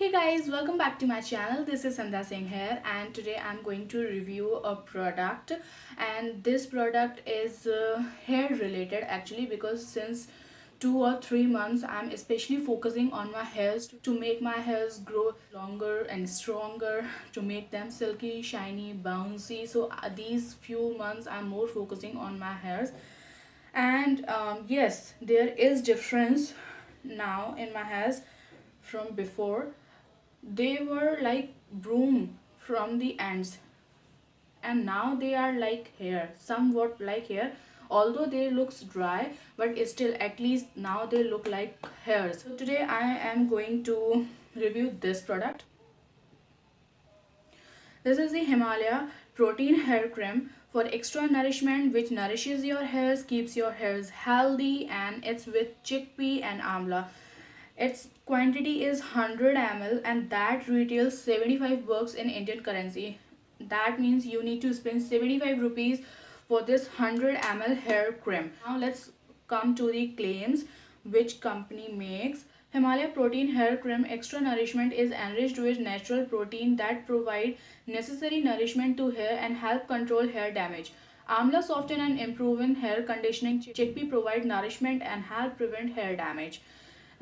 Hey guys, welcome back to my channel. This is Sandhya Singh here, and today I'm going to review a product, and this product is hair related actually, because since 2 or 3 months I'm especially focusing on my hairs to make my hairs grow longer and stronger, to make them silky, shiny, bouncy. So these few months I'm more focusing on my hairs, and yes, there is difference now in my hairs from before. They were like broom from the ends, and now they are like hair, somewhat like hair, although they looks dry, but still at least now they look like hairs. So today I am going to review this product. This is the Himalaya Protein Hair Cream for extra nourishment, which nourishes your hairs, keeps your hairs healthy, and it's with chickpea and amla. Its quantity is 100 ml, and that retails 75 bucks in Indian currency. That means you need to spend 75 rupees for this 100 ml hair cream. Now let's come to the claims which company makes. Himalaya Protein Hair Cream Extra Nourishment is enriched with natural protein that provide necessary nourishment to hair and help control hair damage. Amla soften and improve in hair conditioning. Chickpea provide nourishment and help prevent hair damage.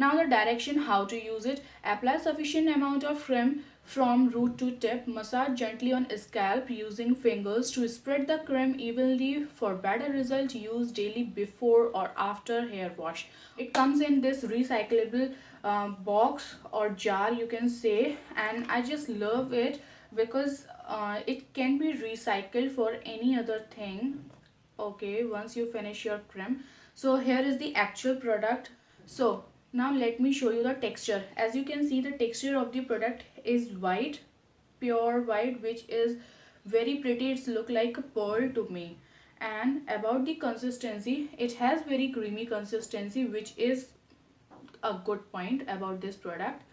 Now the direction how to use it. Apply sufficient amount of cream from root to tip. Massage gently on scalp using fingers to spread the cream evenly. For better result, use daily before or after hair wash. It comes in this recyclable box or jar, you can say, and I just love it because it can be recycled for any other thing. Okay, once you finish your cream. So here is the actual product. So now let me show you the texture. As you can see, the texture of the product is white, pure white, which is very pretty. It's look like a pearl to me. And about the consistency, it has very creamy consistency, which is a good point about this product.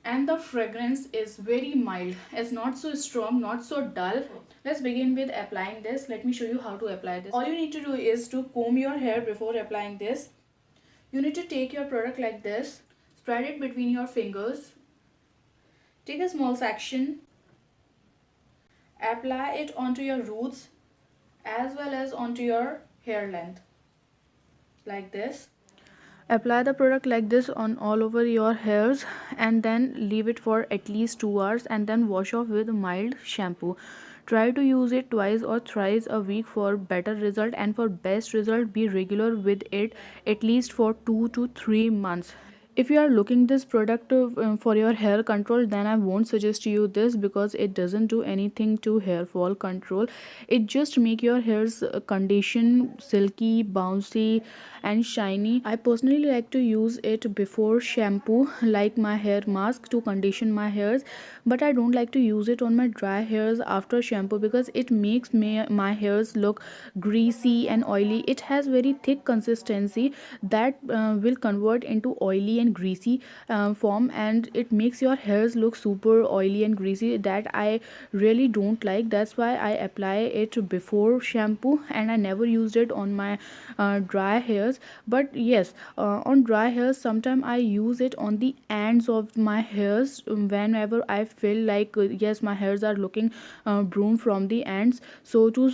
And the fragrance is very mild. It's not so strong, not so dull. Let's begin with applying this. Let me show you how to apply this. All you need to do is to comb your hair before applying this. You need to take your product like this, spread it between your fingers, take a small section, apply it onto your roots as well as onto your hair length, like this. Apply the product like this on all over your hairs, and then leave it for at least 2 hours, and then wash off with mild shampoo. Try to use it twice or thrice a week for better result, and for best result be regular with it at least for 2 to 3 months. If you are looking this product for your hair control, then I won't suggest you this, because it doesn't do anything to hair fall control. It just make your hairs condition silky, bouncy and shiny. I personally like to use it before shampoo, like my hair mask, to condition my hairs, but I don't like to use it on my dry hairs after shampoo, because it makes my hairs look greasy and oily. It has very thick consistency that will convert into oily and greasy form, and it makes your hairs look super oily and greasy, that I really don't like. That's why I apply it before shampoo, and I never used it on my dry hairs. But yes, on dry hairs sometimes I use it on the ends of my hairs whenever I feel like yes, my hairs are looking broom from the ends. So to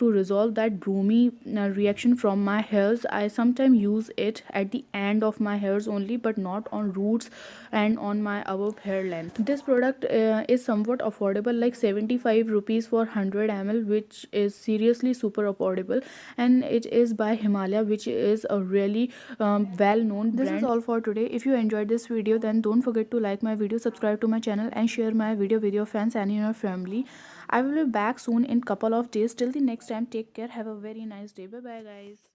resolve that broomy reaction from my hairs, I sometimes use it at the end of my hairs only, but not on roots and on my above hair length. This product is somewhat affordable, like 75 rupees for 100 ml, which is seriously super affordable, and it is by Himalaya, which is a really well known brand. This is all for today. If you enjoyed this video, then don't forget to like my video, subscribe to my channel and share my video with your friends and your family. I will be back soon in couple of days. Till the next time, take care, have a very nice day. Bye bye guys.